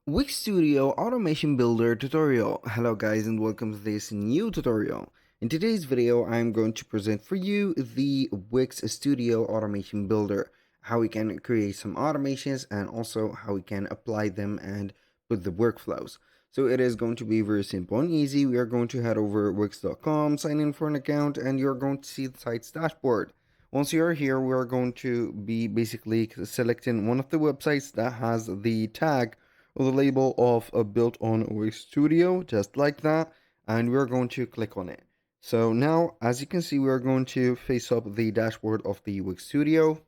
Wix Studio Automation Builder tutorial. Hello guys and welcome to this new tutorial. In today's video I'm going to present for you the Wix Studio Automation Builder, how we can create some automations and also how we can apply them and put the workflows. So it is going to be very simple and easy. We are going to head over wix.com, sign in for an account, and you're going to see the site's dashboard. Once you are here, we are going to be basically selecting one of the websites that has the tag or the label of built on Wix Studio, just like that, and we're going to click on it. So now, as you can see, we're going to face up the dashboard of the Wix Studio.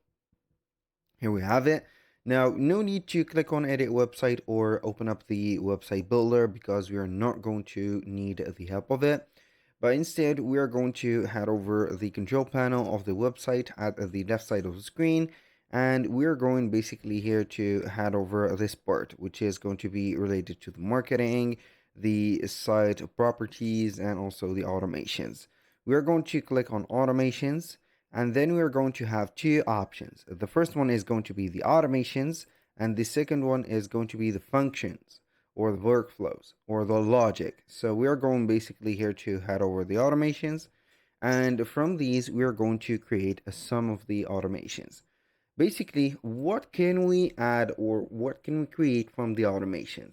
Here we have it. Now, no need to click on edit website or open up the website builder because we are not going to need the help of it. But instead, we are going to head over the control panel of the website at the left side of the screen. And we're going basically here to head over this part, which is going to be related to the marketing, the site properties, and also the automations. We're going to click on automations, and then we're going to have two options. The first one is going to be the automations, and the second one is going to be the functions or the workflows or the logic. So we are going basically here to head over the automations, and from these we are going to create some of the automations. Basically, what can we add or what can we create from the automations?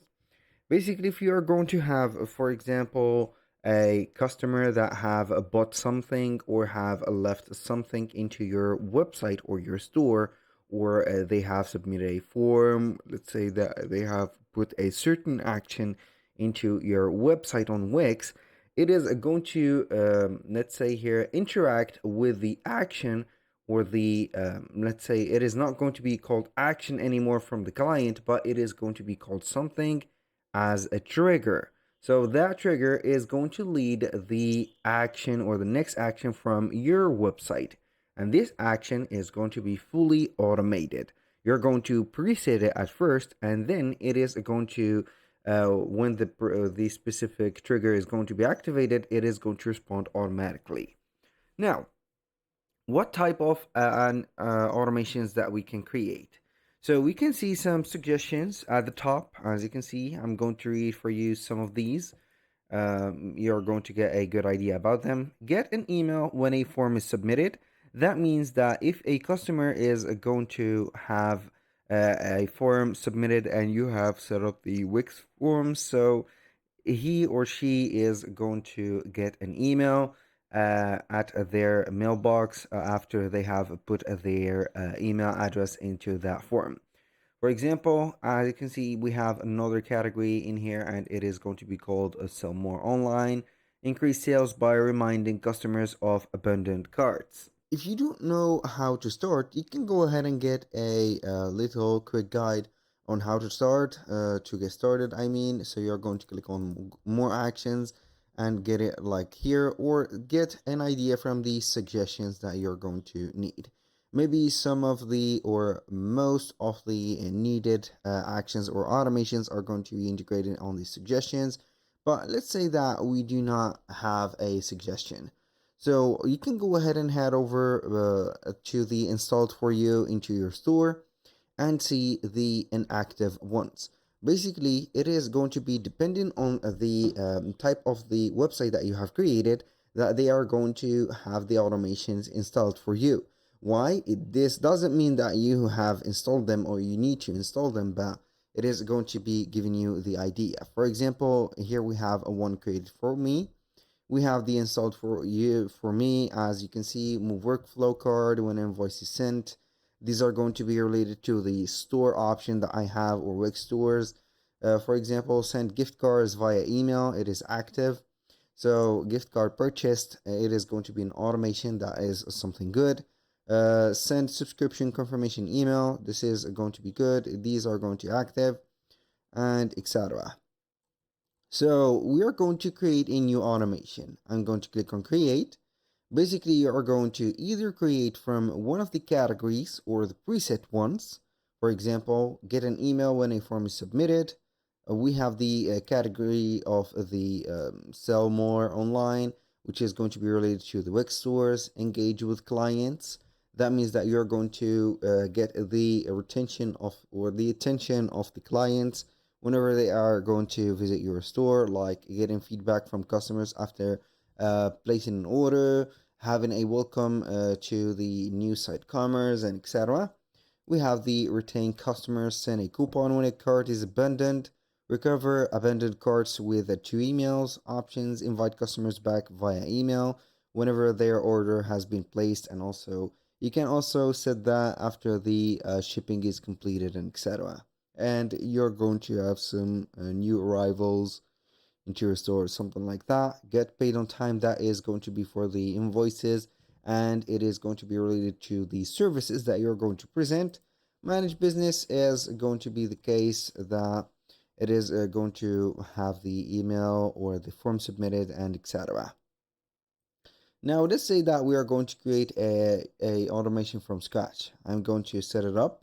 Basically, if you are going to have, for example, a customer that have bought something or have left something into your website or your store, or they have submitted a form, let's say that they have put a certain action into your website on Wix, it is going to, let's say here, interact with the action or the, let's say it is not going to be called action anymore from the client, but it is going to be called something as a trigger. So that trigger is going to lead the action or the next action from your website. And this action is going to be fully automated. You're going to preset it at first, and then it is going to, when the specific trigger is going to be activated, it is going to respond automatically. Now, what type of automations that we can create? So we can see some suggestions at the top. As you can see, I'm going to read for you some of these. You're going to get a good idea about them. Get an email when a form is submitted. That means that if a customer is going to have a form submitted and you have set up the Wix form, so he or she is going to get an email at their mailbox after they have put their email address into that form. For example, as you can see, we have another category in here, and it is going to be called Sell More Online. Increase sales by reminding customers of abandoned carts. If you don't know how to start, you can go ahead and get a little quick guide on how to start, to get started. I mean, so you're going to click on more actions and get it like here, or get an idea from the suggestions that you're going to need. Maybe some of the or most of the needed actions or automations are going to be integrated on the suggestions, but let's say that we do not have a suggestion. So you can go ahead and head over to the installed for you into your store and see the inactive ones. Basically, it is going to be dependent on the type of the website that you have created that they are going to have the automations installed for you. Why? This doesn't mean that you have installed them or you need to install them, but it is going to be giving you the idea. For example, here we have a one created for me. We have the installed for you for me. As you can see, move workflow card when invoice is sent. These are going to be related to the store option that I have or Wix stores. For example, send gift cards via email. It is active. So gift card purchased, it is going to be an automation that is something good. Send subscription confirmation email. This is going to be good. These are going to active, and etc. So we are going to create a new automation. I'm going to click on create. Basically, you are going to either create from one of the categories or the preset ones. For example, get an email when a form is submitted. We have the category of the sell more online, which is going to be related to the Wix stores. Engage with clients. That means that you're going to get the retention of or the attention of the clients whenever they are going to visit your store, like getting feedback from customers after placing an order, having a welcome to the new site commerce, and etc. We have the retain customers, send a coupon when a cart is abandoned, recover abandoned carts with two emails, options, invite customers back via email whenever their order has been placed, and also you can also set that after the shipping is completed, and etc. And you're going to have some new arrivals into your store, something like that. Get paid on time, that is going to be for the invoices, and it is going to be related to the services that you're going to present. Manage business is going to be the case that it is going to have the email or the form submitted, and etc. Now let's say that we are going to create a automation from scratch. I'm going to set it up.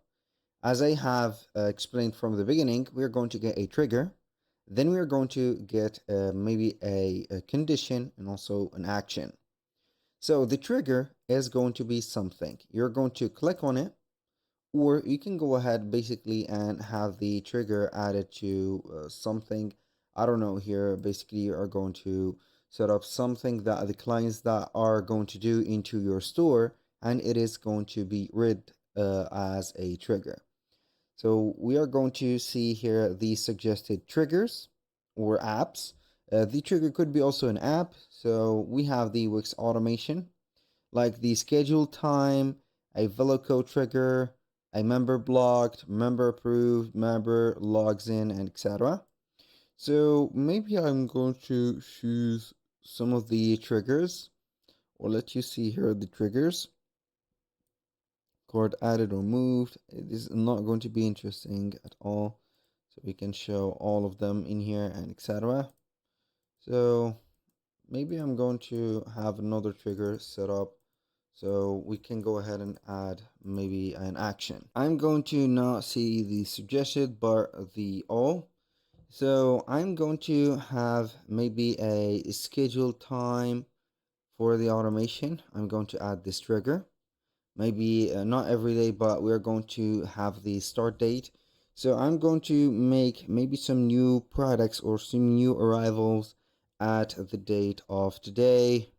As I have explained from the beginning, we're going to get a trigger. Then we're going to get maybe a condition and also an action. So the trigger is going to be something. You're going to click on it, or you can go ahead basically and have the trigger added to something. I don't know here. Basically, you are going to set up something that the clients that are going to do into your store, and it is going to be read as a trigger. So we are going to see here the suggested triggers or apps. The trigger could be also an app. So we have the Wix automation, like the schedule time, a Veloco trigger, a member blocked, member approved, member logs in, and etc. So maybe I'm going to choose some of the triggers, or let you see here the triggers. Card added or moved. It is not going to be interesting at all. So we can show all of them in here and etc. So maybe I'm going to have another trigger set up so we can go ahead and add maybe an action. I'm going to not see the suggested but the all. So I'm going to have maybe a scheduled time for the automation. I'm going to add this trigger. Maybe not every day, but we're going to have the start date. So I'm going to make maybe some new products or some new arrivals at the date of today.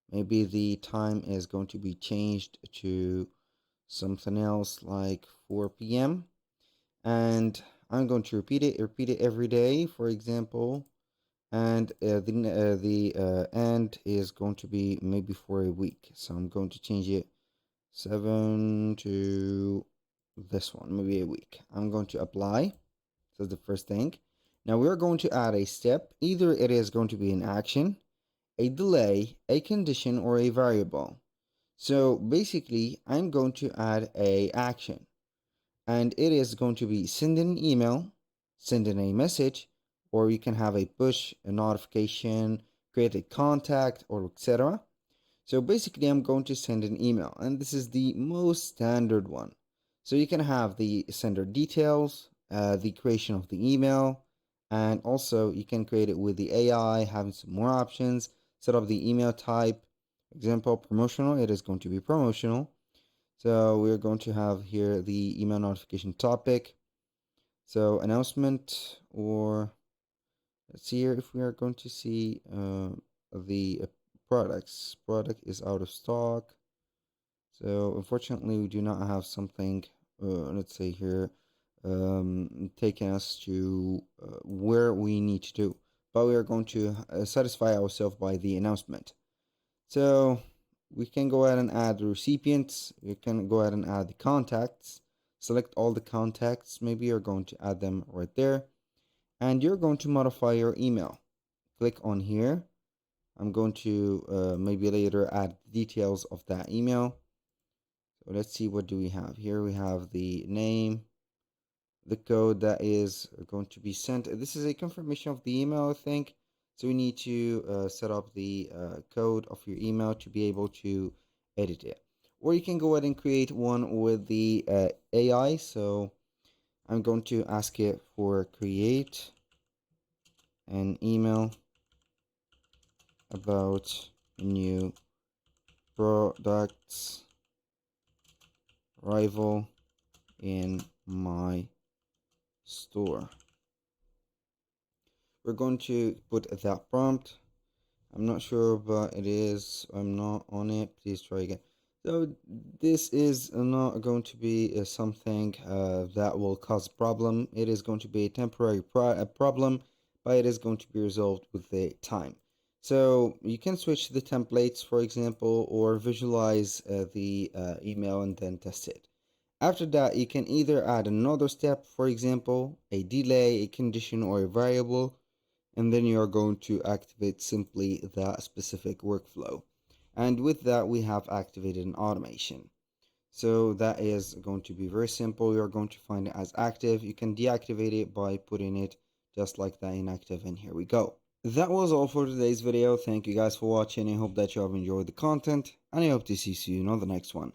Maybe the time is going to be changed to something else like 4 p.m. And I'm going to repeat it every day, for example. And the end is going to be maybe for a week. So I'm going to change it 7 to this one, maybe a week. I'm going to apply. So that's the first thing. Now we're going to add a step. Either it is going to be an action, a delay, a condition, or a variable. So basically, I'm going to add a action, and it is going to be send an email, send in a message, or you can have a push, a notification, create a contact, or etc. So basically, I'm going to send an email, and this is the most standard one. So you can have the sender details, the creation of the email, and also you can create it with the AI, having some more options, set up the email type. Example, promotional, it is going to be promotional. So we're going to have here the email notification topic. So announcement, or let's see here if we are going to see the products. Product is out of stock. So unfortunately, we do not have something, let's say here, taking us to where we need to do. But we are going to satisfy ourselves by the announcement. So we can go ahead and add the recipients. We can go ahead and add the contacts. Select all the contacts. Maybe you're going to add them right there. And you're going to modify your email. Click on here. I'm going to maybe later add details of that email. So let's see, what do we have here? We have the name, the code that is going to be sent. This is a confirmation of the email, I think. So we need to set up the code of your email to be able to edit it. Or you can go ahead and create one with the AI. So I'm going to ask it for create an email about new products arrival in my store. we're going to put that prompt. I'm not sure, but it is. I'm not on it. Please try again. So this is not going to be something that will cause a problem. It is going to be a temporary problem, but it is going to be resolved with the time. So you can switch the templates, for example, or visualize the email and then test it. After that, you can either add another step, for example, a delay, a condition, or a variable, and then you are going to activate simply that specific workflow. And with that, we have activated an automation. So that is going to be very simple. You're going to find it as active. You can deactivate it by putting it just like that inactive, and here we go. That was all for today's video. Thank you guys for watching. I hope that you have enjoyed the content, and I hope to see you soon on the next one.